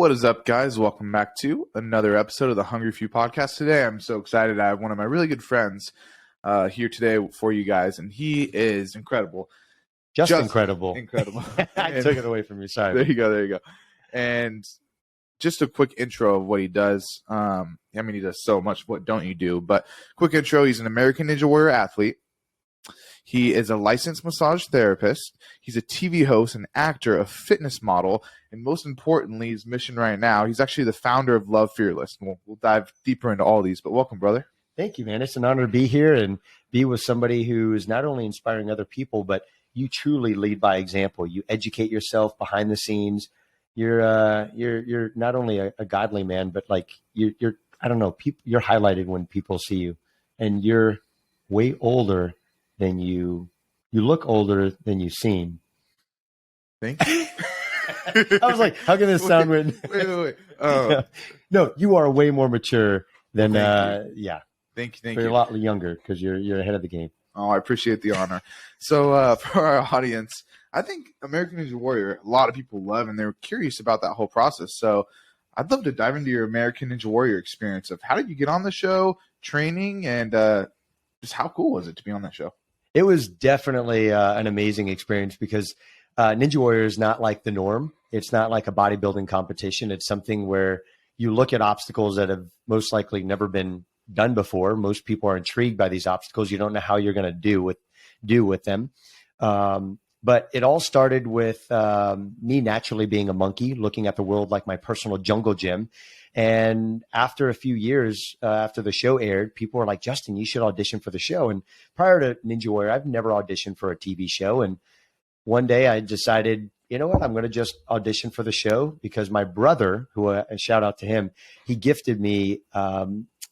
What is up, guys? Welcome back to another episode of the Hungry Few podcast. Today, I'm so excited. I have one of my really good friends here today for you guys, and he is incredible. Just incredible. Incredible. I took it away from you. Sorry. There you go. And just a quick intro of what he does. He does so much. What don't you do? But quick intro, he's an American Ninja Warrior athlete. He is a licensed massage therapist. He's a TV host, an actor, a fitness model, and most importantly, his mission right now, he's actually the founder of Love Fearless. We'll dive deeper into all these, but welcome, brother. Thank you, man. It's an honor to be here and be with somebody who is not only inspiring other people, but you truly lead by example. You educate yourself behind the scenes. You're not only a godly man, but like you're I don't know, you're highlighted when people see you, and you're way older than you look older than you seem. Thank you. I was like, how can this sound when Wait. No, you are way more mature than yeah. Thank you. You're a lot younger because you're ahead of the game. Oh, I appreciate the honor. So for our audience, I think American Ninja Warrior, a lot of people love, and they're curious about that whole process. So I'd love to dive into your American Ninja Warrior experience of how did you get on the show, training, and just how cool was it to be on that show? It was definitely an amazing experience because Ninja Warrior is not like the norm. It's not like a bodybuilding competition. It's something where you look at obstacles that have most likely never been done before. Most people are intrigued by these obstacles. You don't know how you're going to do with them. But it all started with me naturally being a monkey, looking at the world like my personal jungle gym. And after a few years, after the show aired, people were like, Justin, you should audition for the show. And prior to Ninja Warrior, I've never auditioned for a TV show. And one day I decided, you know what, I'm going to just audition for the show because my brother, who a shout out to him, he gifted me a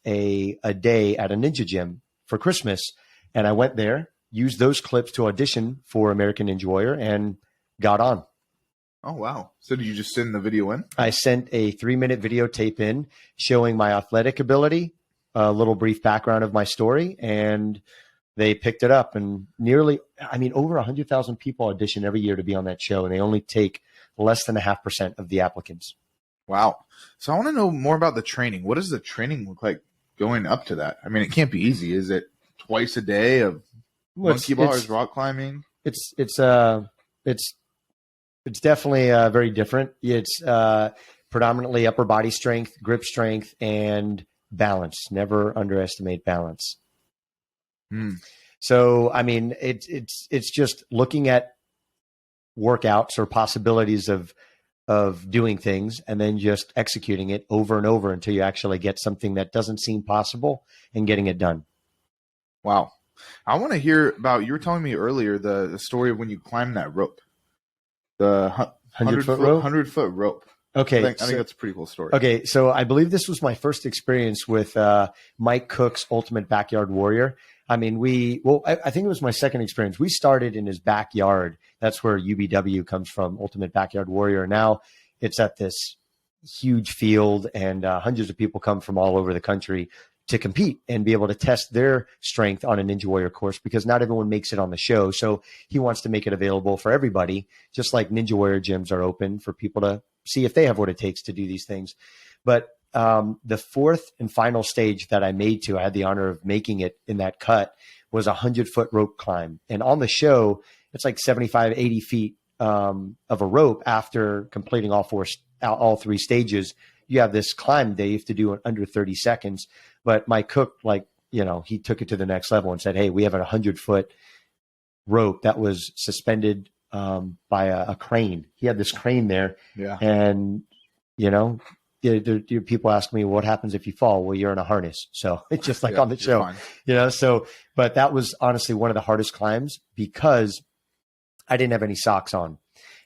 day at a ninja gym for Christmas. And I went there, used those clips to audition for American Ninja Warrior, and got on. Oh, wow. So did you just send the video in? I sent a 3-minute videotape in showing my athletic ability, a little brief background of my story, and they picked it up. And over 100,000 people audition every year to be on that show, and they only take less than 0.5% of the applicants. Wow. So I want to know more about the training. What does the training look like going up to that? I mean, it can't be easy. Is it twice a day of monkey bars, rock climbing? It's definitely very different. It's predominantly upper body strength, grip strength, and balance. Never underestimate balance. So, I mean, it's just looking at workouts or possibilities of doing things and then just executing it over and over until you actually get something that doesn't seem possible and getting it done. Wow. I want to hear about, you were telling me earlier, the story of when you climbed that rope. The 100-foot rope. Okay. I think that's a pretty cool story. Okay. So I believe this was my first experience with Mike Cook's Ultimate Backyard Warrior. I mean, I think it was my second experience. We started in his backyard. That's where UBW comes from, Ultimate Backyard Warrior. Now it's at this huge field, and hundreds of people come from all over the country to compete and be able to test their strength on a Ninja Warrior course, because not everyone makes it on the show. So he wants to make it available for everybody, just like Ninja Warrior gyms are open for people to see if they have what it takes to do these things. But the fourth and final stage that I had the honor of making it in that cut, was a 100-foot rope climb. And on the show, it's like 75, 80 feet of a rope. After completing all 3 stages, you have this climb that you have to do in under 30 seconds. But Mike Cook, he took it to the next level and said, hey, we have a 100-foot rope that was suspended by a crane. He had this crane there. Yeah. And, people ask me, what happens if you fall? Well, you're in a harness. So it's just like on the show, but that was honestly one of the hardest climbs because I didn't have any socks on.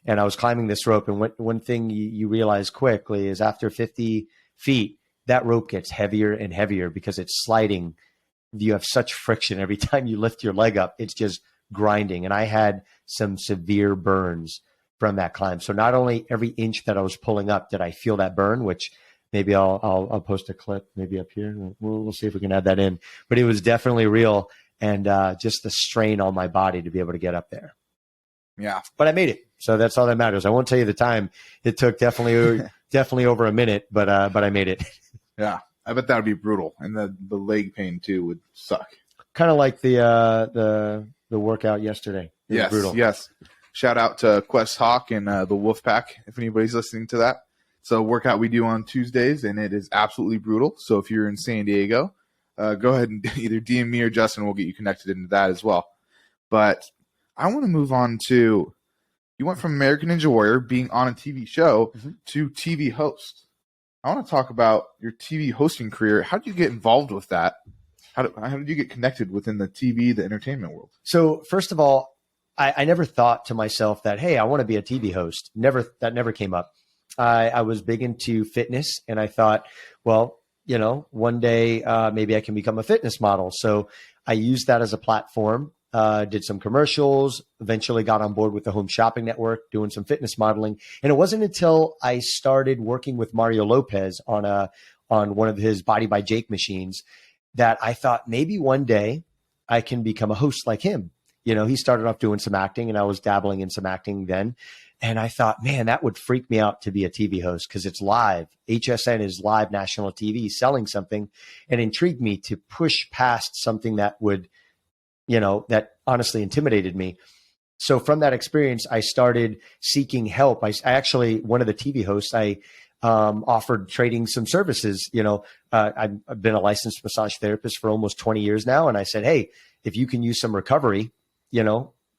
And I was climbing this rope. And one thing you realize quickly is after 50 feet, that rope gets heavier and heavier because it's sliding. You have such friction every time you lift your leg up. It's just grinding. And I had some severe burns from that climb. So not only every inch that I was pulling up did I feel that burn, which maybe I'll post a clip maybe up here. We'll see if we can add that in. But it was definitely real, and just the strain on my body to be able to get up there. Yeah. But I made it. So that's all that matters. I won't tell you the time it took. Definitely definitely over a minute, but I made it. Yeah, I bet that would be brutal, and the leg pain too would suck. Kind of like the workout yesterday. It was Yes, brutal. yes. Shout out to Quest Hawk and the Wolfpack if anybody's listening to that. It's a workout we do on Tuesdays, and it is absolutely brutal. So if you're in San Diego, go ahead and either DM me or Justin. We'll get you connected into that as well. But I want to move on to, you went from American Ninja Warrior being on a TV show to TV host. I want to talk about your TV hosting career. How did you get involved with that? How did you get connected within the TV, the entertainment world? So first of all, I never thought to myself that, hey, I want to be a TV host. That never came up. I was big into fitness, and I thought, well, one day maybe I can become a fitness model. So I used that as a platform, did some commercials, eventually got on board with the Home Shopping Network, doing some fitness modeling. And it wasn't until I started working with Mario Lopez on one of his Body by Jake machines that I thought maybe one day I can become a host like him. He started off doing some acting, and I was dabbling in some acting then. And I thought, man, that would freak me out to be a TV host because it's live. HSN is live national TV selling something, and intrigued me to push past something that would, that honestly intimidated me. So from that experience, I started seeking help. I actually, one of the TV hosts, I offered trading some services. I've been a licensed massage therapist for almost 20 years now. And I said, hey, if you can use some recovery,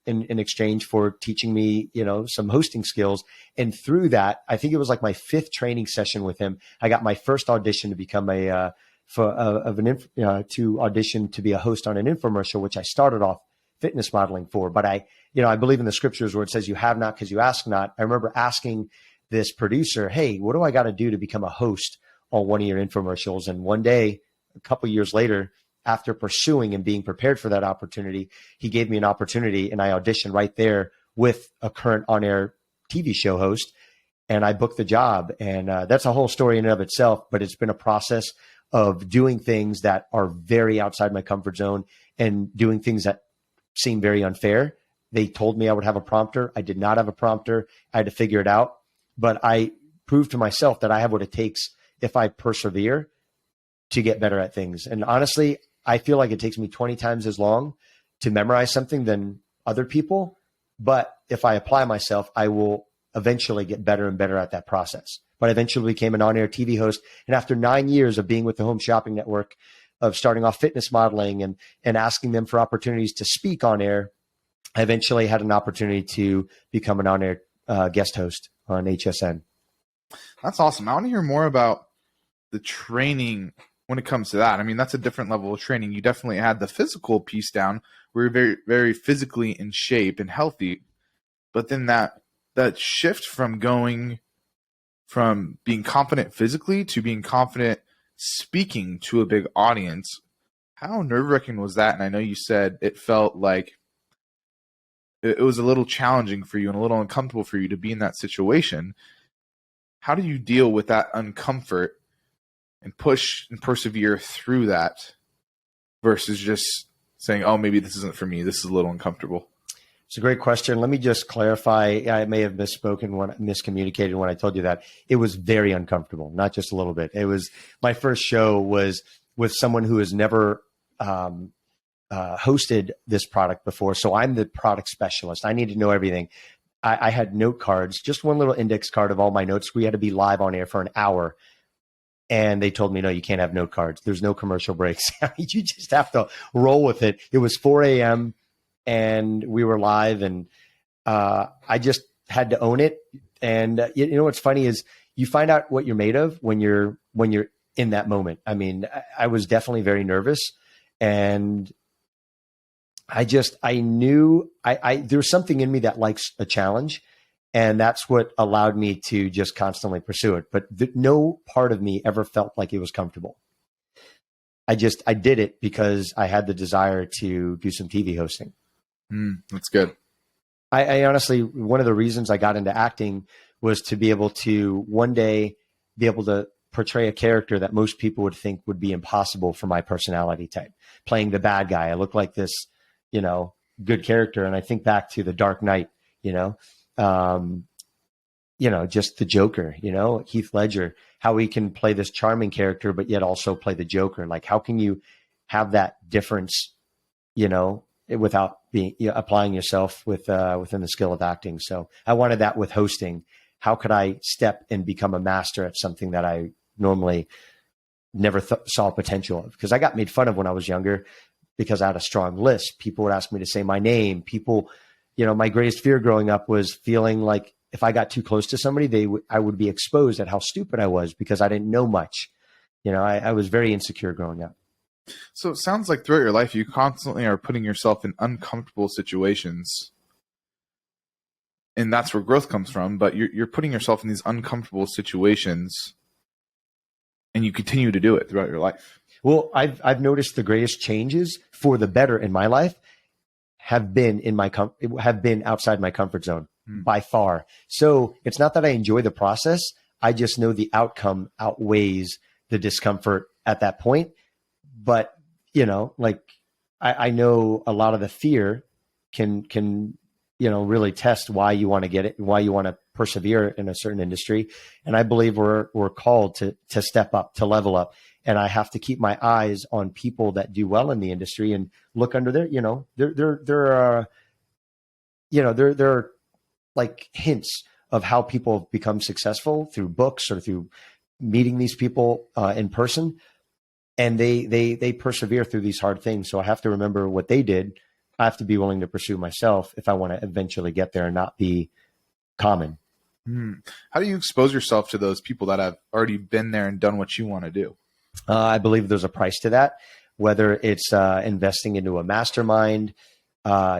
in exchange for teaching me, some hosting skills. And through that, I think it was like my 5th training session with him. I got my first audition to become to audition to be a host on an infomercial, which I started off fitness modeling for. But I believe in the scriptures where it says you have not because you ask not. I remember asking this producer, hey, what do I got to do to become a host on one of your infomercials? And one day, a couple years later, after pursuing and being prepared for that opportunity, he gave me an opportunity, and I auditioned right there with a current on-air TV show host, and I booked the job. And that's a whole story in and of itself, but it's been a process of doing things that are very outside my comfort zone and doing things that seem very unfair. They told me I would have a prompter. I did not have a prompter. I had to figure it out. But I proved to myself that I have what it takes if I persevere to get better at things. And honestly, I feel like it takes me 20 times as long to memorize something than other people. But if I apply myself, I will eventually get better and better at that process. But I eventually became an on-air TV host. And after 9 years of being with the Home Shopping Network, of starting off fitness modeling and asking them for opportunities to speak on air, I eventually had an opportunity to become an on-air guest host on HSN. That's awesome. I want to hear more about the training when it comes to that. I mean, that's a different level of training. You definitely had the physical piece down where you're very, very physically in shape and healthy. But then that shift from going from being confident physically to being confident speaking to a big audience, how nerve-wracking was that? And I know you said it felt like it was a little challenging for you and a little uncomfortable for you to be in that situation. How do you deal with that uncomfort and push and persevere through that versus just saying, oh, maybe this isn't for me, this is a little uncomfortable? It's a great question. Let me just clarify. I may have miscommunicated when I told you that. It was very uncomfortable, not just a little bit. It was, my first show was with someone who has never hosted this product before. So I'm the product specialist. I need to know everything. I had note cards, just one little index card of all my notes. We had to be live on air for an hour. And they told me, no, you can't have note cards. There's no commercial breaks. You just have to roll with it. It was 4 a.m. and we were live, and I just had to own it. And you know what's funny is you find out what you're made of when you're in that moment. I mean, I was definitely very nervous, and I knew there was something in me that likes a challenge. And that's what allowed me to just constantly pursue it. But no part of me ever felt like it was comfortable. I did it because I had the desire to do some TV hosting. That's good. I honestly, one of the reasons I got into acting was to be able to one day be able to portray a character that most people would think would be impossible for my personality type. Playing the bad guy. I look like this, good character. And I think back to The Dark Knight, just the Joker, Heath Ledger, how he can play this charming character, but yet also play the Joker. Like, how can you have that difference, without being applying yourself within the skill of acting? So I wanted that with hosting. How could I step and become a master at something that I normally never saw potential of? Because I got made fun of when I was younger because I had a strong lisp. People would ask me to say my name. People, my greatest fear growing up was feeling like if I got too close to somebody, I would be exposed at how stupid I was because I didn't know much. I was very insecure growing up. So it sounds like throughout your life, you constantly are putting yourself in uncomfortable situations. And that's where growth comes from. But you're putting yourself in these uncomfortable situations, and you continue to do it throughout your life. Well, I've noticed the greatest changes for the better in my life have been outside my comfort zone by far. So it's not that I enjoy the process. I just know the outcome outweighs the discomfort at that point. But, I know a lot of the fear can really test why you want to get it, why you want to persevere in a certain industry. And I believe we're called to step up, to level up. And I have to keep my eyes on people that do well in the industry and look under there are like hints of how people have become successful through books or through meeting these people in person. And they persevere through these hard things. So I have to remember what they did. I have to be willing to pursue myself if I want to eventually get there and not be common. How do you expose yourself to those people that have already been there and done what you want to do? I believe there's a price to that, whether it's investing into a mastermind,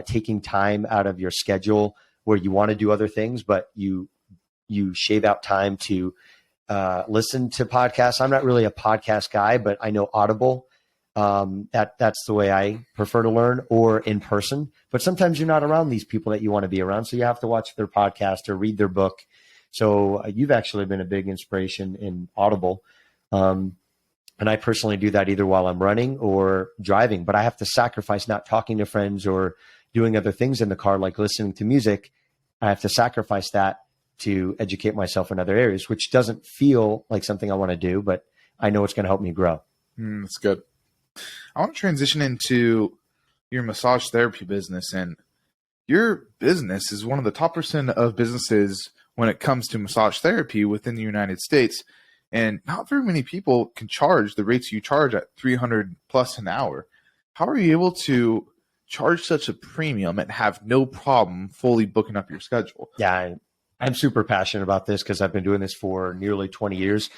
taking time out of your schedule where you want to do other things, but you shave out time to listen to podcasts. I'm not really a podcast guy, but I know Audible. That's the way I prefer to learn, or in person. But sometimes you're not around these people that you want to be around, so you have to watch their podcast or read their book. So you've actually been a big inspiration in Audible. And I personally do that either while I'm running or driving, but I have to sacrifice not talking to friends or doing other things in the car, like listening to music. I have to sacrifice that to educate myself in other areas, which doesn't feel like something I want to do, but I know it's going to help me grow. That's good. I want to transition into your massage therapy business, and your business is one of the top % of businesses when it comes to massage therapy within the United States. And not very many people can charge the rates you charge at $300 plus an hour. How are you able to charge such a premium and have no problem fully booking up your schedule? Yeah, I'm super passionate about this because I've been doing this for nearly 20 years.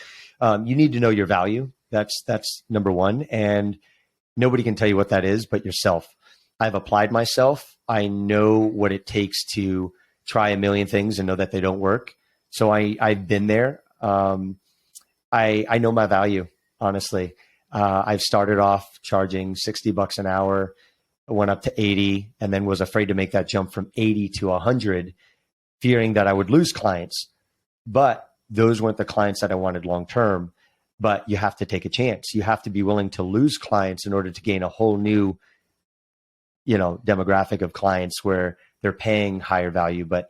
You need to know your value. That's number one. And nobody can tell you what that is but yourself. I've applied myself. I know what it takes to try a million things and know that they don't work. So I've been there. I know my value, honestly. I've started off charging $60 an hour, went up to 80, and then was afraid to make that jump from 80 to 100, fearing that I would lose clients. But those weren't the clients that I wanted long-term. But you have to take a chance. You have to be willing to lose clients in order to gain a whole new, demographic of clients where they're paying higher value. But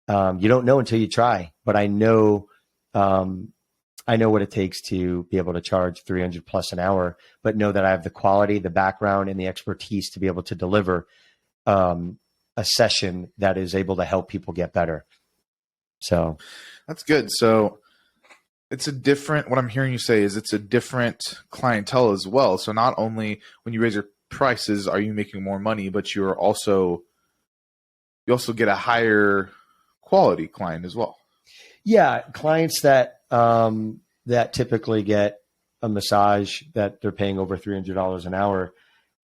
you don't know until you try. But I know what it takes to be able to charge $300 plus an hour, but know that I have the quality, the background, and the expertise to be able to deliver a session that is able to help people get better. So that's good. So what I'm hearing you say is it's a different clientele as well. So not only when you raise your prices are you making more money, but you also get a higher quality client as well. Yeah, clients that typically get a massage that they're paying over $300 an hour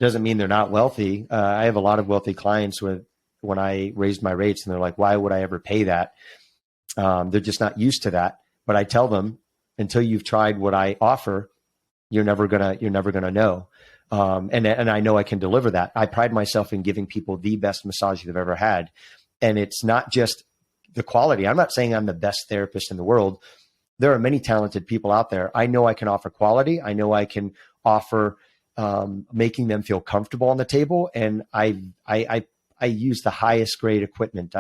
doesn't mean they're not wealthy. I have a lot of wealthy clients when I raised my rates, and they're like, "Why would I ever pay that?" They're just not used to that. But I tell them, until you've tried what I offer, you're never gonna know. And I know I can deliver that. I pride myself in giving people the best massage they've ever had, and it's not just the quality. I'm not saying I'm the best therapist in the world. There are many talented people out there. I know I can offer quality. I know I can offer making them feel comfortable on the table. And I I use the highest grade equipment,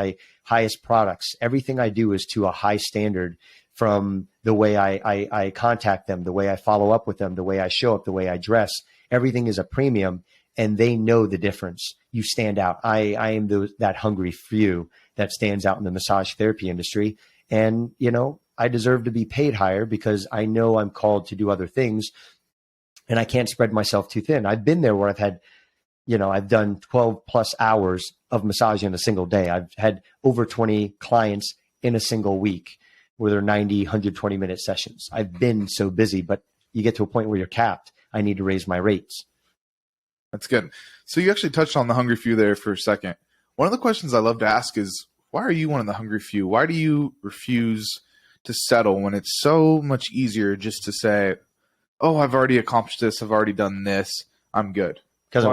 highest products. Everything I do is to a high standard, from the way I contact them, the way I follow up with them, the way I show up, the way I dress. Everything is a premium, and they know the difference. You stand out. I am that hungry few that stands out in the massage therapy industry. And, I deserve to be paid higher because I know I'm called to do other things, and I can't spread myself too thin. I've been there where I've done 12 plus hours of massage in a single day. I've had over 20 clients in a single week where they're 90, 120-minute sessions. I've been so busy, but you get to a point where you're capped. I need to raise my rates. That's good. So you actually touched on the hungry few there for a second. One of the questions I love to ask is, why are you one of the hungry few? Why do you refuse to settle when it's so much easier just to say, oh, I've already accomplished this. I've already done this. I'm good. Because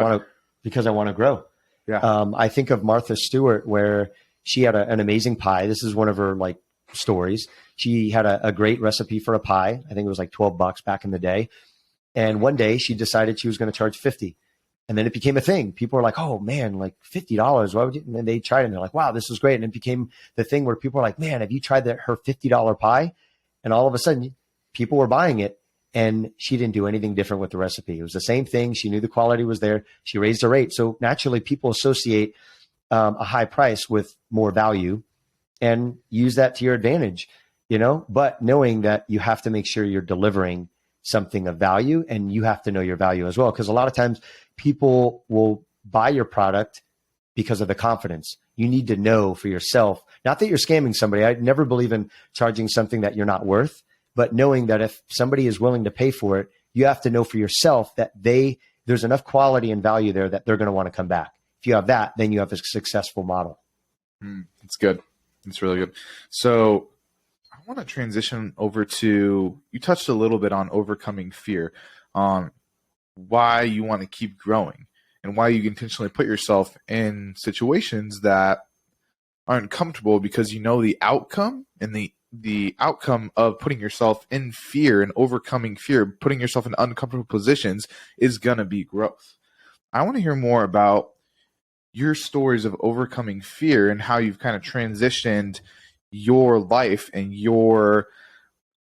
I want to grow. Yeah. I think of Martha Stewart, where she had an amazing pie. This is one of her stories. She had a great recipe for a pie. I think it was like $12 back in the day. And one day she decided she was going to charge $50. And then it became a thing. People were like, oh man, like $50. Why would you? And then they tried it and they're like, wow, this is great. And it became the thing where people were like, man, have you tried her $50 pie? And all of a sudden people were buying it. And she didn't do anything different with the recipe. It was the same thing. She knew the quality was there. She raised the rate. So naturally people associate a high price with more value and use that to your advantage, but knowing that you have to make sure you're delivering something of value, and you have to know your value as well. Because a lot of times people will buy your product because of the confidence. You need to know for yourself, not that you're scamming somebody. I never believe in charging something that you're not worth, but knowing that if somebody is willing to pay for it, you have to know for yourself that there's enough quality and value there that they're going to want to come back. If you have that, then you have a successful model. That's good. That's really good. So I want to transition over to, you touched a little bit on overcoming fear, on why you want to keep growing and why you intentionally put yourself in situations that aren't comfortable because you know the outcome, and the outcome of putting yourself in fear and overcoming fear, putting yourself in uncomfortable positions, is going to be growth. I want to hear more about your stories of overcoming fear and how you've kind of transitioned your life and your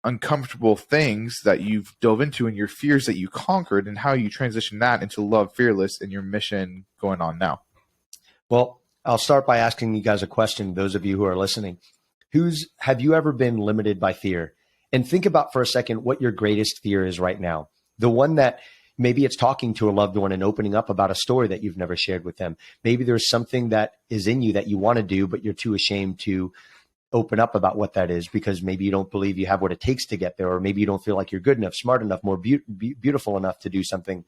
uncomfortable things that you've dove into and your fears that you conquered, and how you transition that into Love Fearless and your mission going on now. Well, I'll start by asking you guys a question, those of you who are listening. Have you ever been limited by fear? And think about for a second what your greatest fear is right now. The one that maybe it's talking to a loved one and opening up about a story that you've never shared with them. Maybe there's something that is in you that you want to do, but you're too ashamed to open up about what that is because maybe you don't believe you have what it takes to get there, or maybe you don't feel like you're good enough, smart enough, more beautiful enough to do something.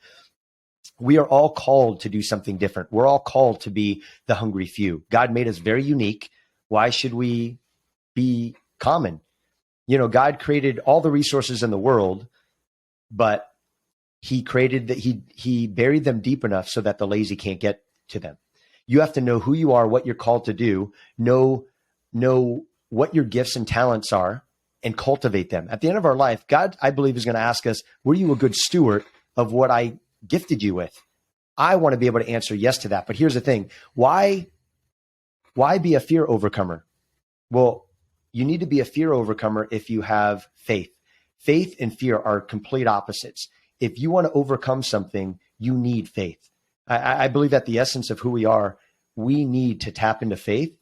We are all called to do something different. We're all called to be the hungry few. God made us very unique. Why should we be common? God created all the resources in the world, but he created that he buried them deep enough so that the lazy can't get to them. You have to know who you are, what you're called to do, know what your gifts and talents are, and cultivate them. At the end of our life, God, I believe, is going to ask us, were you a good steward of what I gifted you with? I want to be able to answer yes to that. But here's the thing. Why be a fear overcomer? Well, you need to be a fear overcomer if you have faith. Faith and fear are complete opposites. If you want to overcome something, you need faith. I believe at the essence of who we are, we need to tap into faith.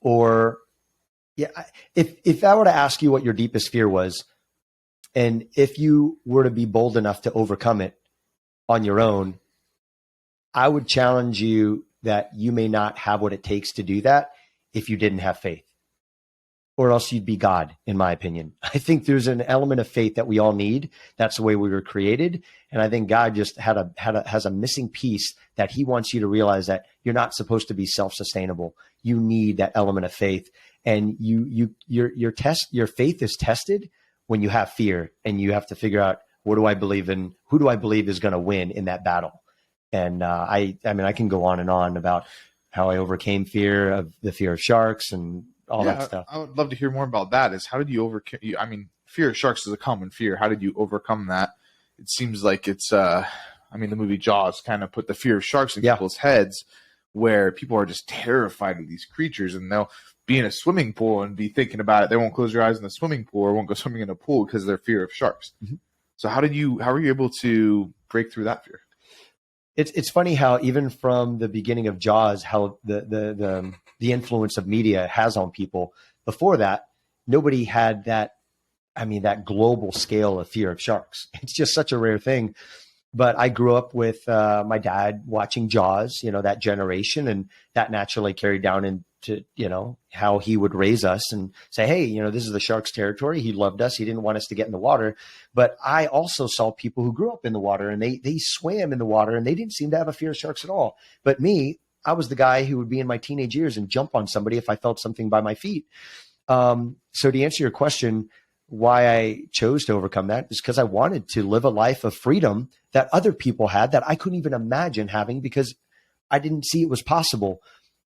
Or, if I were to ask you what your deepest fear was, and if you were to be bold enough to overcome it on your own, I would challenge you that you may not have what it takes to do that if you didn't have faith. Or else you'd be God, in my opinion. I think there's an element of faith that we all need. That's the way we were created. And I think God just has a missing piece that he wants you to realize, that you're not supposed to be self-sustainable. You need that element of faith. And your faith is tested when you have fear, and you have to figure out, what do I believe in? Who do I believe is going to win in that battle? And I can go on and on about how I overcame fear of sharks and all that stuff. I would love to hear more about that. How did you overcome? Fear of sharks is a common fear. How did you overcome that? It seems like it's, the movie Jaws kind of put the fear of sharks in people's heads. where people are just terrified of these creatures, and they'll be in a swimming pool and be thinking about it. They won't close their eyes in the swimming pool or won't go swimming in a pool because of their fear of sharks. Mhm. So how were you able to break through that fear? It's funny how even from the beginning of Jaws, how the influence of media has on people. Before that, nobody had that. I mean, that global scale of fear of sharks. It's just such a rare thing. But I grew up with my dad watching Jaws, that generation, and that naturally carried down into, how he would raise us and say, hey, this is the shark's territory. He loved us. He didn't want us to get in the water. But I also saw people who grew up in the water, and they swam in the water, and they didn't seem to have a fear of sharks at all. But me, I was the guy who would be in my teenage years and jump on somebody if I felt something by my feet. So to answer your question, why I chose to overcome that is because I wanted to live a life of freedom that other people had that I couldn't even imagine having because I didn't see it was possible.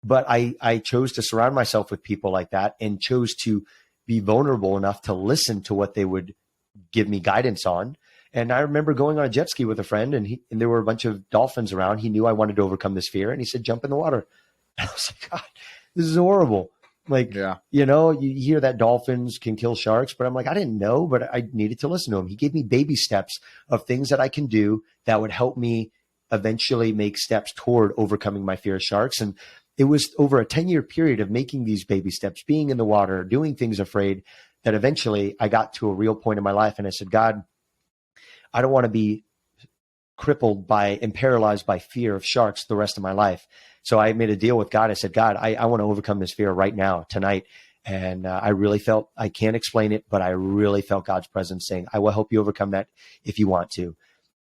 But I chose to surround myself with people like that and chose to be vulnerable enough to listen to what they would give me guidance on. And I remember going on a jet ski with a friend, and there were a bunch of dolphins around. He knew I wanted to overcome this fear, and he said, jump in the water. And I was like, God, this is horrible. Like, Yeah. you hear that dolphins can kill sharks, but I'm like, I didn't know, but I needed to listen to him. He gave me baby steps of things that I can do that would help me eventually make steps toward overcoming my fear of sharks. And it was over a 10-year period of making these baby steps, being in the water, doing things afraid, that eventually I got to a real point in my life. And I said, God, I don't want to be crippled by and paralyzed by fear of sharks the rest of my life. So I made a deal with God. I said, God, I want to overcome this fear right now, tonight. And I really felt, I can't explain it, but I really felt God's presence saying, I will help you overcome that if you want to.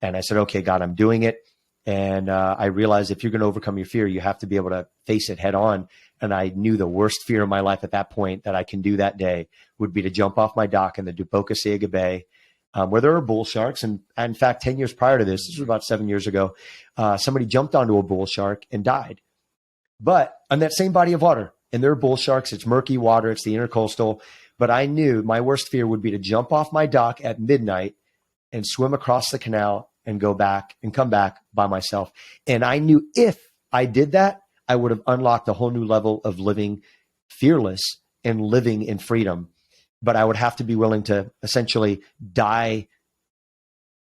And I said, okay, God, I'm doing it. And I realized if you're going to overcome your fear, you have to be able to face it head on. And I knew the worst fear of my life at that point that I can do that day would be to jump off my dock in the Duboca Ciega Bay, where there are bull sharks. And in fact, 10 years prior to this was about 7 years ago, somebody jumped onto a bull shark and died. But on that same body of water, and there are bull sharks, it's murky water, it's the intercoastal. But I knew my worst fear would be to jump off my dock at midnight and swim across the canal and go back and come back by myself. And I knew if I did that, I would have unlocked a whole new level of living fearless and living in freedom. But I would have to be willing to essentially die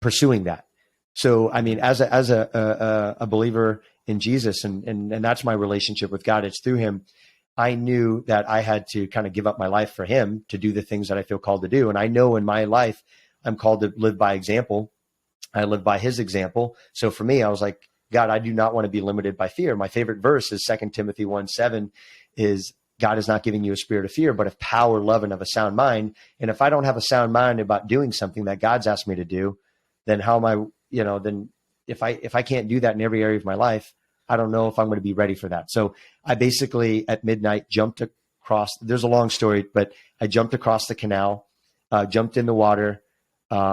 pursuing that. So, I mean, as a believer in Jesus, and that's my relationship with God, it's through him. I knew that I had to kind of give up my life for him to do the things that I feel called to do. And I know in my life, I'm called to live by example. I live by his example. So for me, I was like, God, I do not want to be limited by fear. My favorite verse is 2 Timothy 1:7 is, God is not giving you a spirit of fear, but of power, love, and of a sound mind. And if I don't have a sound mind about doing something that God's asked me to do, then how am I, then if I can't do that in every area of my life, I don't know if I'm going to be ready for that. So I basically at midnight jumped across, there's a long story, but I jumped across the canal, jumped in the water,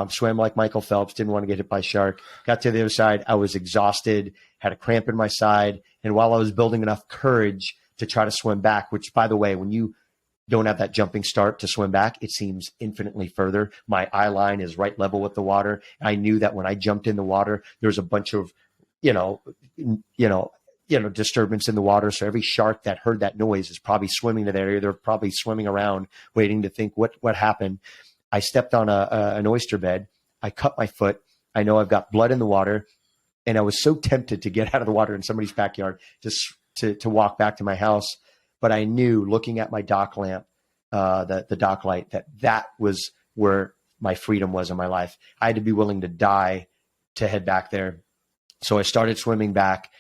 swam like Michael Phelps, didn't want to get hit by a shark, got to the other side. I was exhausted, had a cramp in my side. And while I was building enough courage to try to swim back, which by the way, when you don't have that jumping start to swim back, it seems infinitely further. My eye line is right level with the water. I knew that when I jumped in the water, there was a bunch of, disturbance in the water. So every shark that heard that noise is probably swimming to that area. They're probably swimming around waiting to think what happened. I stepped on an oyster bed. I cut my foot. I know I've got blood in the water. And I was so tempted to get out of the water in somebody's backyard just to walk back to my house. But I knew, looking at my dock lamp, the dock light, that was where my freedom was in my life. I had to be willing to die to head back there. So I started swimming back.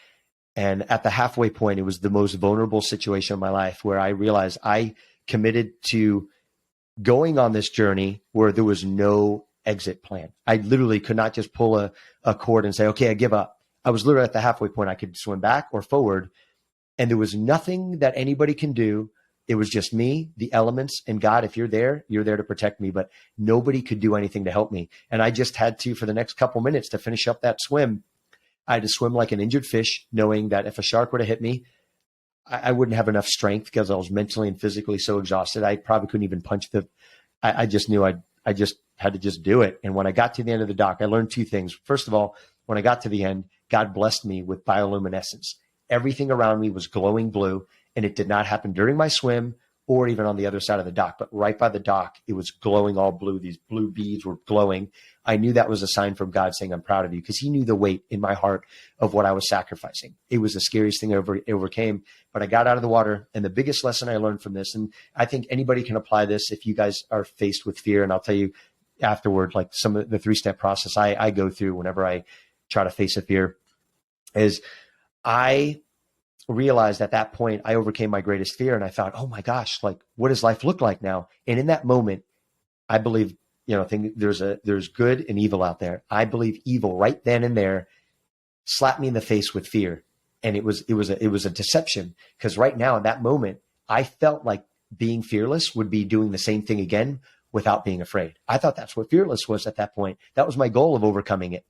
And at the halfway point, it was the most vulnerable situation of my life where I realized I committed to going on this journey where there was no exit plan. I literally could not just pull a cord and say, okay, I give up. I was literally at the halfway point. I could swim back or forward. And there was nothing that anybody can do. It was just me, the elements, and God, if you're there to protect me, but nobody could do anything to help me. And I just had to, for the next couple minutes to finish up that swim, I had to swim like an injured fish, knowing that if a shark were to hit me, I wouldn't have enough strength because I was mentally and physically so exhausted. I probably couldn't even punch I just knew I just had to just do it. And when I got to the end of the dock, I learned two things. First of all, when I got to the end, God blessed me with bioluminescence. everything around me was glowing blue, and it did not happen during my swim or even on the other side of the dock, but right by the dock, it was glowing all blue. These blue beads were glowing. I knew that was a sign from God saying, I'm proud of you, because he knew the weight in my heart of what I was sacrificing. It was the scariest thing I ever overcame, but I got out of the water. And the biggest lesson I learned from this, and I think anybody can apply this if you guys are faced with fear, and I'll tell you afterward, like some of the 3-step process I go through whenever I try to face a fear, is I realized at that point I overcame my greatest fear, and I thought, oh my gosh, like what does life look like now? And in that moment, I believe, there's good and evil out there. I believe evil right then and there slapped me in the face with fear. And it was a deception, because right now in that moment, I felt like being fearless would be doing the same thing again without being afraid. I thought that's what fearless was at that point. That was my goal of overcoming it.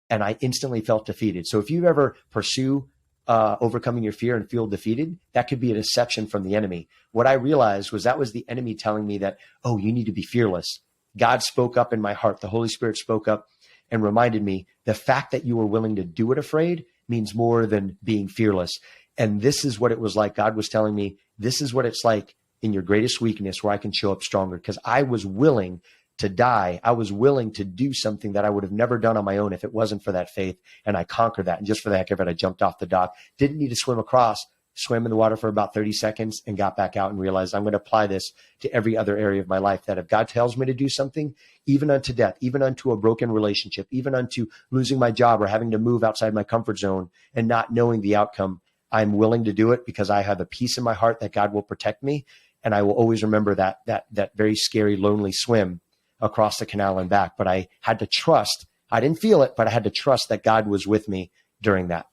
And I instantly felt defeated. So if you ever pursue overcoming your fear and feel defeated, that could be a deception from the enemy. What I realized was that was the enemy telling me that, oh, you need to be fearless. God spoke up in my heart. The Holy Spirit spoke up and reminded me the fact that you were willing to do it afraid means more than being fearless. And this is what it was like. God was telling me, this is what it's like in your greatest weakness, where I can show up stronger, because I was willing to die. I was willing to do something that I would have never done on my own if it wasn't for that faith. And I conquered that. And just for the heck of it, I jumped off the dock, didn't need to swim across, swam in the water for about 30 seconds and got back out and realized I'm going to apply this to every other area of my life, that if God tells me to do something, even unto death, even unto a broken relationship, even unto losing my job or having to move outside my comfort zone and not knowing the outcome, I'm willing to do it, because I have a peace in my heart that God will protect me. And I will always remember that very scary, lonely swim across the canal and back. But I had to trust. I didn't feel it, but I had to trust that God was with me during that.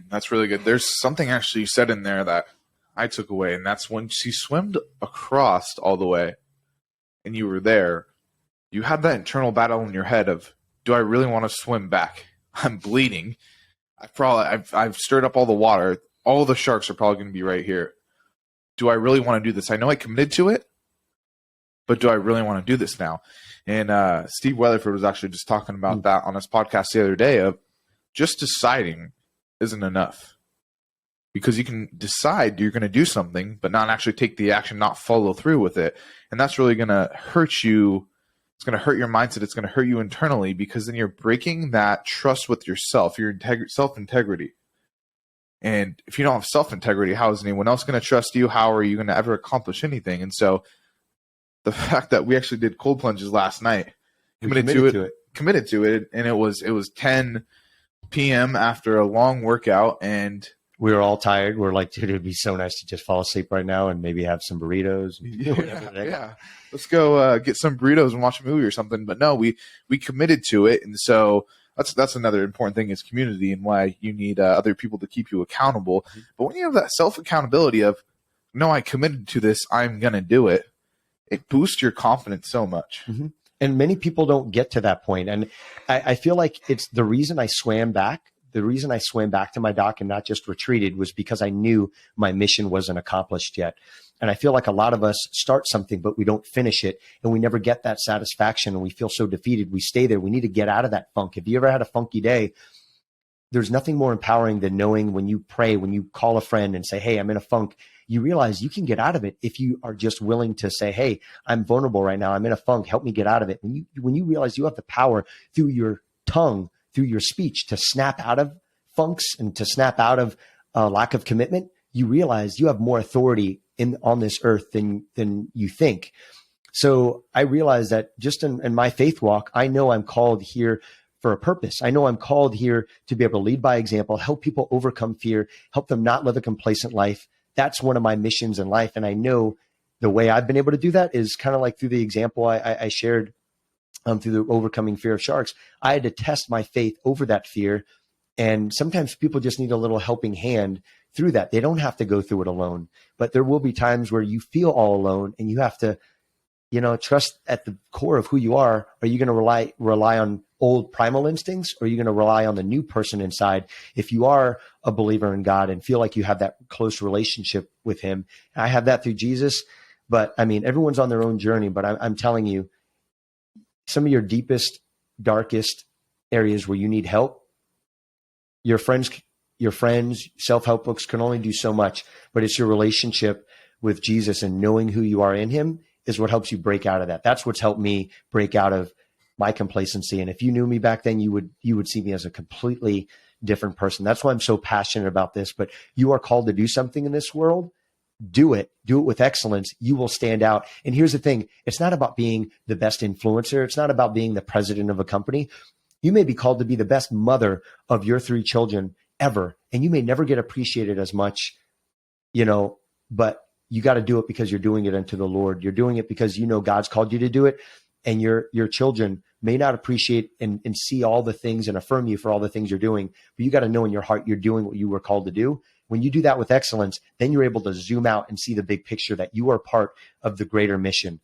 That's really good. There's something actually you said in there that I took away, and that's when she swam across all the way and you were there, you had that internal battle in your head of, do I really want to swim back? I'm bleeding. I've stirred up all the water. All the sharks are probably going to be right here. Do I really want to do this? I know I committed to it, but do I really want to do this now? And Steve Weatherford was actually just talking about that on his podcast the other day, of just deciding isn't enough, because you can decide you're going to do something, but not actually take the action, not follow through with it. And that's really going to hurt you. It's going to hurt your mindset. It's going to hurt you internally, because then you're breaking that trust with yourself, your self-integrity. And if you don't have self-integrity, how is anyone else going to trust you? How are you going to ever accomplish anything? And so the fact that we actually did cold plunges last night, committed to it, and it was 10 p.m. after a long workout, and we were all tired. We're like, dude, it'd be so nice to just fall asleep right now and maybe have some burritos. Yeah. Let's go get some burritos and watch a movie or something. But no, we committed to it, and so that's another important thing, is community, and why you need other people to keep you accountable. Mm-hmm. But when you have that self-accountability of, no, I committed to this, I'm gonna do it, it boosts your confidence so much. Mm-hmm. And many people don't get to that point. And I feel like it's the reason I swam back. The reason I swam back to my dock and not just retreated was because I knew my mission wasn't accomplished yet. And I feel like a lot of us start something, but we don't finish it, and we never get that satisfaction, and we feel so defeated. We stay there. We need to get out of that funk. If you ever had a funky day, there's nothing more empowering than knowing when you pray, when you call a friend and say, hey, I'm in a funk, you realize you can get out of it if you are just willing to say, hey, I'm vulnerable right now. I'm in a funk. Help me get out of it. When you realize you have the power through your tongue, through your speech, to snap out of funks and to snap out of lack of commitment, you realize you have more authority on this earth than you think. So I realized that just in my faith walk, I know I'm called here for a purpose. I know I'm called here to be able to lead by example, help people overcome fear, help them not live a complacent life. That's one of my missions in life. And I know the way I've been able to do that is kind of like through the example I shared through the overcoming fear of sharks. I had to test my faith over that fear. And sometimes people just need a little helping hand through that. They don't have to go through it alone, but there will be times where you feel all alone, and you have to, trust at the core of who you are. Are you going to rely on old primal instincts, or are you going to rely on the new person inside? If you are a believer in God and feel like you have that close relationship with him, I have that through Jesus, but I mean, everyone's on their own journey, but I'm telling you, some of your deepest, darkest areas where you need help, your friends your friends, self-help books can only do so much, but it's your relationship with Jesus and knowing who you are in him is what helps you break out of that. That's what's helped me break out of my complacency. And if you knew me back then, you would see me as a completely different person. That's why I'm so passionate about this. But you are called to do something in this world. Do it with excellence. You will stand out. And here's the thing. It's not about being the best influencer. It's not about being the president of a company. You may be called to be the best mother of your 3 children ever. And you may never get appreciated as much, but you got to do it because you're doing it unto the Lord. You're doing it because God's called you to do it. And your children may not appreciate and see all the things and affirm you for all the things you're doing, but you got to know in your heart you're doing what you were called to do. When you do that with excellence, then you're able to zoom out and see the big picture that you are part of the greater mission.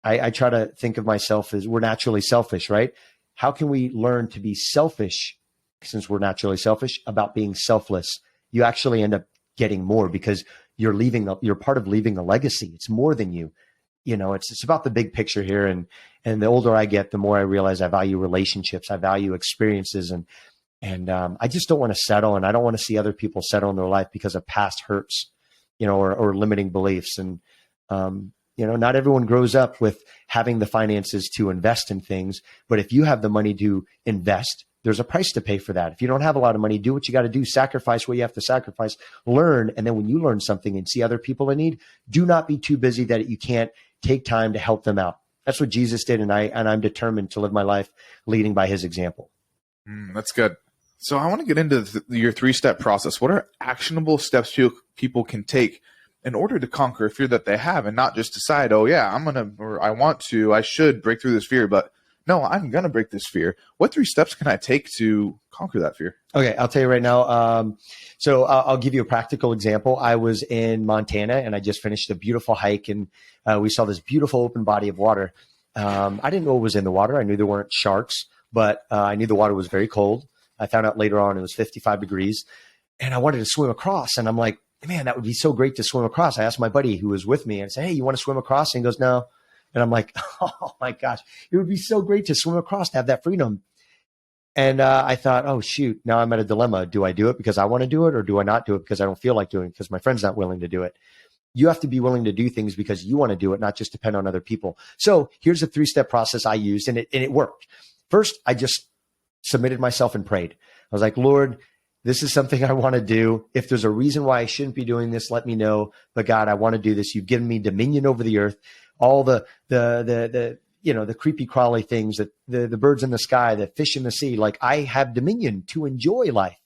I try to think of myself as we're naturally selfish, right? How can we learn to be selfish since we're naturally selfish about being selfless? You actually end up getting more because you're part of leaving a legacy. It's more than you. It's about the big picture here. And the older I get, the more I realize I value relationships. I value experiences. And I just don't want to settle. And I don't want to see other people settle in their life because of past hurts, or limiting beliefs. And, not everyone grows up with having the finances to invest in things. But if you have the money to invest, there's a price to pay for that. If you don't have a lot of money, do what you got to do, sacrifice what you have to sacrifice, learn. And then when you learn something and see other people in need, do not be too busy that you can't take time to help them out. That's what Jesus did. And I'm determined to live my life leading by his example. That's good. So I want to get into your 3-step process. What are actionable steps people can take in order to conquer a fear that they have and not just decide, oh yeah, I should break through this fear, but no, I'm going to break this fear. What 3 steps can I take to conquer that fear? Okay, I'll tell you right now. So I'll give you a practical example. I was in Montana and I just finished a beautiful hike and we saw this beautiful open body of water. I didn't know what was in the water. I knew there weren't sharks, but I knew the water was very cold. I found out later on it was 55 degrees and I wanted to swim across. And I'm like, man, that would be so great to swim across. I asked my buddy who was with me and said, hey, you want to swim across? And he goes, no. And I'm like, oh my gosh, it would be so great to swim across, to have that freedom. And I thought, oh shoot, now I'm at a dilemma. Do I do it because I want to do it or do I not do it because I don't feel like doing it because my friend's not willing to do it? You have to be willing to do things because you want to do it, not just depend on other people. So here's a 3-step process I used and it worked. First, I just submitted myself and prayed. I was like, Lord, this is something I want to do. If there's a reason why I shouldn't be doing this, let me know. But God, I want to do this. You've given me dominion over the earth. All the creepy crawly things, that the birds in the sky, the fish in the sea, like I have dominion to enjoy life.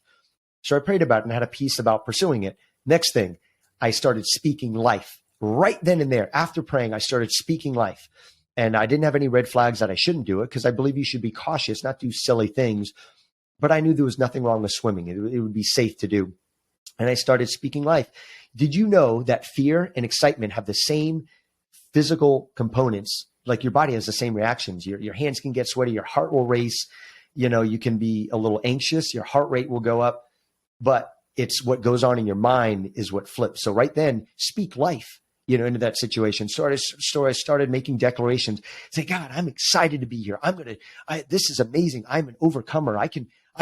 So I prayed about it and had a peace about pursuing it. Next thing, I started speaking life right then and there. After praying, I started speaking life. And I didn't have any red flags that I shouldn't do it because I believe you should be cautious, not do silly things. But I knew there was nothing wrong with swimming. It would be safe to do. And I started speaking life. Did you know that fear and excitement have the same physical components? Like your body has the same reactions. Your hands can get sweaty. Your heart will race. You can be a little anxious. Your heart rate will go up. But it's what goes on in your mind is what flips. So right then, speak life, into that situation. So I started making declarations. Say, God, I'm excited to be here. This is amazing. I'm an overcomer. I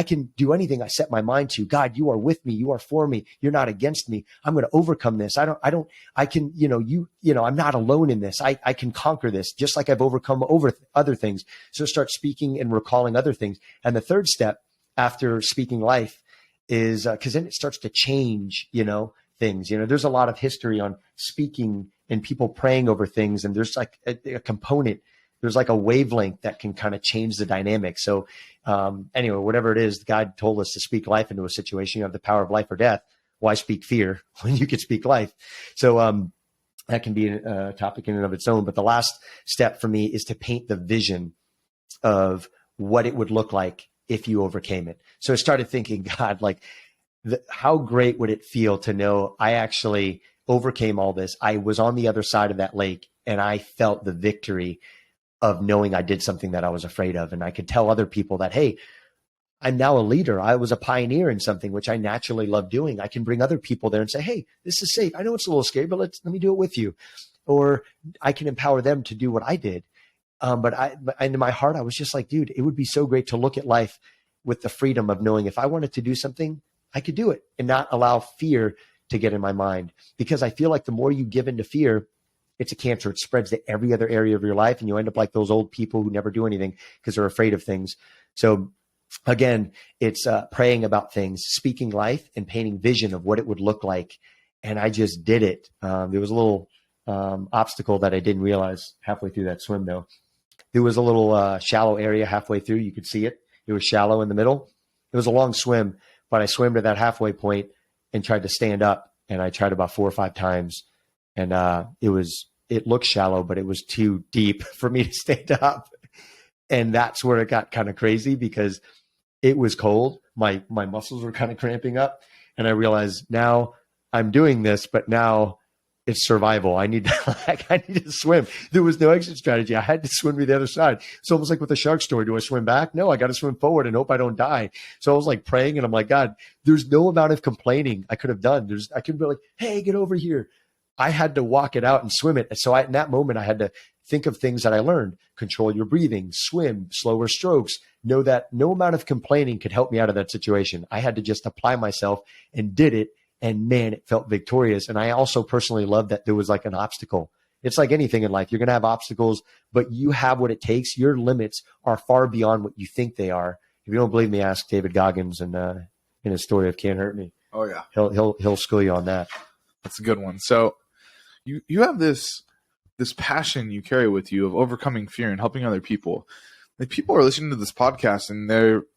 can do anything I set my mind to. God, you are with me. You are for me. You're not against me. I'm going to overcome this. I'm not alone in this. I can conquer this just like I've overcome over other things. So start speaking and recalling other things. And the third step after speaking life is, cause then it starts to change, things. There's a lot of history on speaking and people praying over things. And there's like a component, there's like a wavelength that can kind of change the dynamic. So anyway, whatever it is, God told us to speak life into a situation. You have the power of life or death. Why speak fear when you could speak life? So that can be a topic in and of its own. But the last step for me is to paint the vision of what it would look like if you overcame it. So I started thinking, God, like, how great would it feel to know I actually overcame all this? I was on the other side of that lake and I felt the victory of knowing I did something that I was afraid of. And I could tell other people that, hey, I'm now a leader. I was a pioneer in something, which I naturally love doing. I can bring other people there and say, hey, this is safe. I know it's a little scary, but let me do it with you. Or I can empower them to do what I did. But in my heart, I was just like, dude, it would be so great to look at life with the freedom of knowing if I wanted to do something, I could do it and not allow fear to get in my mind, because I feel like the more you give into fear, it's a cancer. It spreads to every other area of your life, and you end up like those old people who never do anything because they're afraid of things. So again, it's praying about things, speaking life, and painting vision of what it would look like. And I just did it. There was a little obstacle that I didn't realize halfway through that swim, though. There was a little shallow area halfway through. You could see it. It was shallow in the middle. It was a long swim, but I swam to that halfway point and tried to stand up. And I tried about 4 or 5 times. And it looked shallow, but it was too deep for me to stand up. And that's where it got kind of crazy, because it was cold. My muscles were kind of cramping up. And I realized now I'm doing this, but now it's survival. I need to swim. There was no exit strategy. I had to swim to the other side. It's almost like with the shark story. Do I swim back? No, I got to swim forward and hope I don't die. So I was like praying, and I'm like, God, there's no amount of complaining I could have done. I could be like, hey, get over here. I had to walk it out and swim it. And so in that moment, I had to think of things that I learned. Control your breathing, swim, slower strokes. Know that no amount of complaining could help me out of that situation. I had to just apply myself and did it. And man, it felt victorious. And I also personally love that there was like an obstacle. It's like anything in life. You're going to have obstacles, but you have what it takes. Your limits are far beyond what you think they are. If you don't believe me, ask David Goggins in his story of Can't Hurt Me. Oh yeah. He'll school you on that. That's a good one. So you have this passion you carry with you of overcoming fear and helping other people. Like, people are listening to this podcast and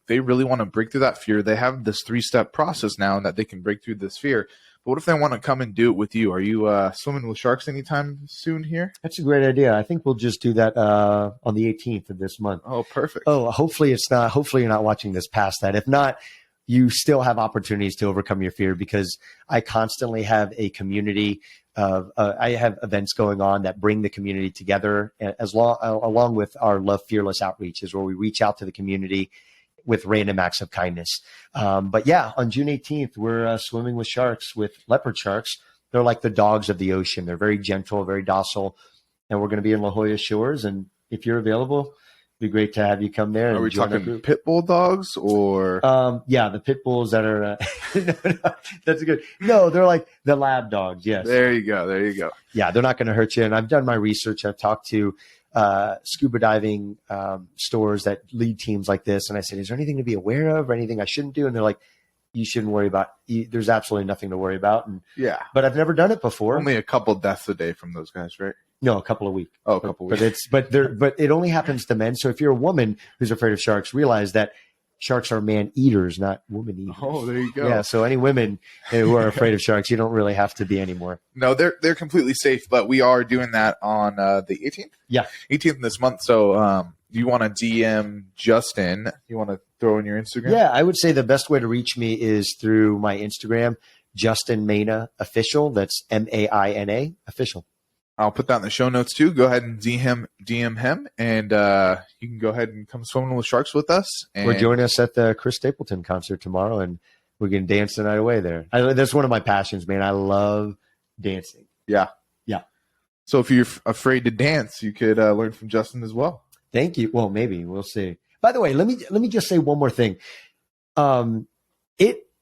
they really want to break through that fear. They have this 3-step process now that they can break through this fear. But what if they want to come and do it with you? Are you swimming with sharks anytime soon here? That's a great idea. I think we'll just do that on the 18th of this month. Oh, perfect. Oh, hopefully you're not watching this past that. If not, you still have opportunities to overcome your fear, because I constantly have a community of I have events going on that bring the community together, along with our Love Fearless outreaches, where we reach out to the community with random acts of kindness. But yeah, on June 18th, we're swimming with sharks, with leopard sharks. They're like the dogs of the ocean. They're very gentle, very docile. And we're going to be in La Jolla Shores. And if you're available, it'd be great to have you come there. Are we talking pit bull dogs or? Yeah, the pit bulls that are, no, that's good. No, they're like the lab dogs. Yes. There you go. Yeah, they're not going to hurt you. And I've done my research. I've talked to scuba diving stores that lead teams like this. And I said, is there anything to be aware of or anything I shouldn't do? And they're like, you shouldn't worry about. There's absolutely nothing to worry about. And yeah, but I've never done it before. Only a couple deaths a day from those guys, right? No, a couple of weeks. Oh, a couple of weeks. But it only happens to men. So if you're a woman who's afraid of sharks, realize that sharks are man eaters, not woman eaters. Oh, there you go. Yeah. So any women who are afraid of sharks, you don't really have to be anymore. No, they're completely safe, but we are doing that on the 18th. Yeah, 18th this month. So you want to DM Justin? You want to throw in your Instagram? Yeah, I would say the best way to reach me is through my Instagram, Justin Maina Official. That's MAINA Official. I'll put that in the show notes too. Go ahead and DM him, and you can go ahead and come swimming with sharks with us. And we're joining us at the Chris Stapleton concert tomorrow, and we're going to dance the night away there. That's one of my passions, man. I love dancing. Yeah. Yeah. So if you're afraid to dance, you could learn from Justin as well. Thank you. Well, maybe we'll see. By the way, let me just say one more thing.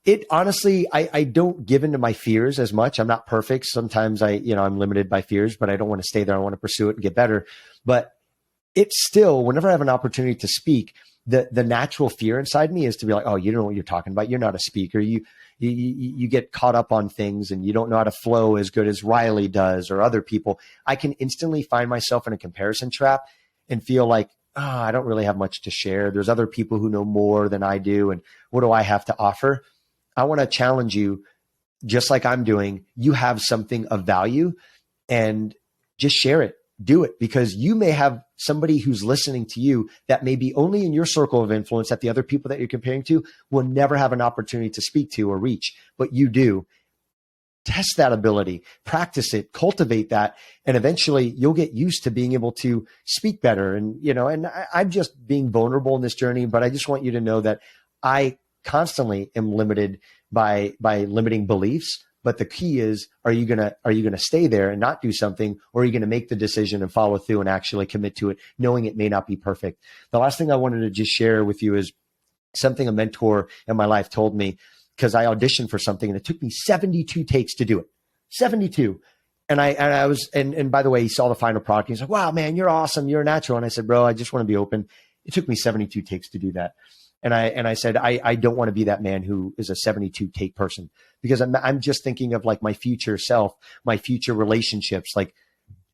It honestly, I don't give into my fears as much. I'm not perfect. Sometimes I'm limited by fears, but I don't want to stay there. I want to pursue it and get better. But it's still, whenever I have an opportunity to speak, the natural fear inside me is to be like, oh, you don't know what you're talking about. You're not a speaker. You get caught up on things and you don't know how to flow as good as Riley does or other people. I can instantly find myself in a comparison trap and feel like, I don't really have much to share. There's other people who know more than I do. And what do I have to offer? I want to challenge you, just like I'm doing. You have something of value, and just share it. Do it, because you may have somebody who's listening to you that may be only in your circle of influence, that the other people that you're comparing to will never have an opportunity to speak to or reach, but you do. Test that ability, practice it, cultivate that, and eventually you'll get used to being able to speak better. And, I'm just being vulnerable in this journey, but I just want you to know that I constantly am limited by limiting beliefs. But the key is, are you gonna stay there and not do something, or are you gonna make the decision and follow through and actually commit to it, knowing it may not be perfect? The last thing I wanted to just share with you is something a mentor in my life told me. because I auditioned for something and it took me 72 takes to do it. 72. And by the way, he saw the final product. He's like, wow, man, you're awesome. You're a natural. And I said, bro, I just want to be open. It took me 72 takes to do that. And I said, I don't want to be that man who is a 72 take person, because I'm just thinking of like my future self, my future relationships. Like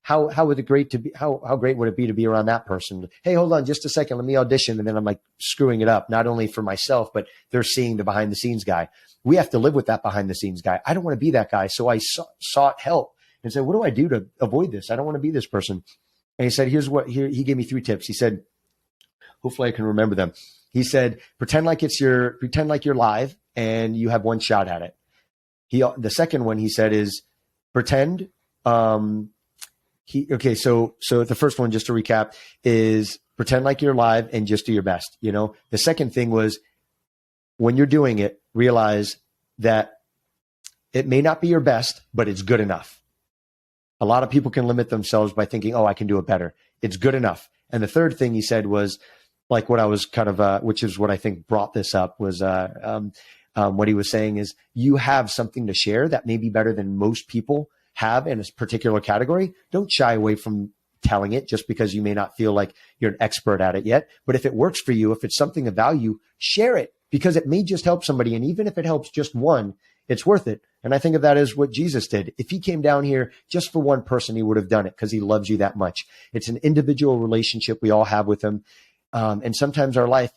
how great would it be to be around that person? Hey, hold on just a second. Let me audition. And then I'm like screwing it up, not only for myself, but they're seeing the behind the scenes guy. We have to live with that behind the scenes guy. I don't want to be that guy. So I sought help and said, what do I do to avoid this? I don't want to be this person. And he said, he gave me 3 tips. He said, hopefully I can remember them. He said, pretend like you're live and you have one shot at it. The second one he said is pretend. So the first one, just to recap, is pretend like you're live and just do your best. You know, the second thing was, when you're doing it, realize that it may not be your best, but it's good enough. A lot of people can limit themselves by thinking, oh, I can do it better. It's good enough. And the third thing he said was, like what I was kind of, which is what I think brought this up, was what he was saying is, you have something to share that may be better than most people have in a particular category. Don't shy away from telling it just because you may not feel like you're an expert at it yet. But if it works for you, if it's something of value, share it, because it may just help somebody. And even if it helps just one, it's worth it. And I think of that as what Jesus did. If he came down here just for one person, he would have done it because he loves you that much. It's an individual relationship we all have with him. And sometimes our life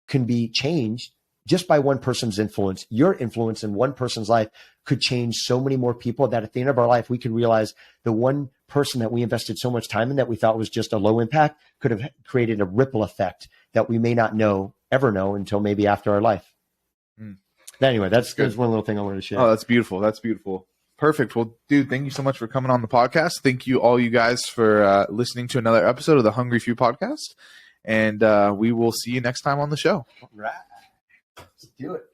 can be changed just by one person's influence. Your influence in one person's life could change so many more people that at the end of our life, we could realize the one person that we invested so much time in that we thought was just a low impact could have created a ripple effect that we may not ever know until maybe after our life. But anyway, that's one little thing I wanted to share. Oh, that's beautiful. That's beautiful. Perfect. Well, dude, thank you so much for coming on the podcast. Thank you all you guys for listening to another episode of the Hungry Few podcast. And we will see you next time on the show. All right. Let's do it.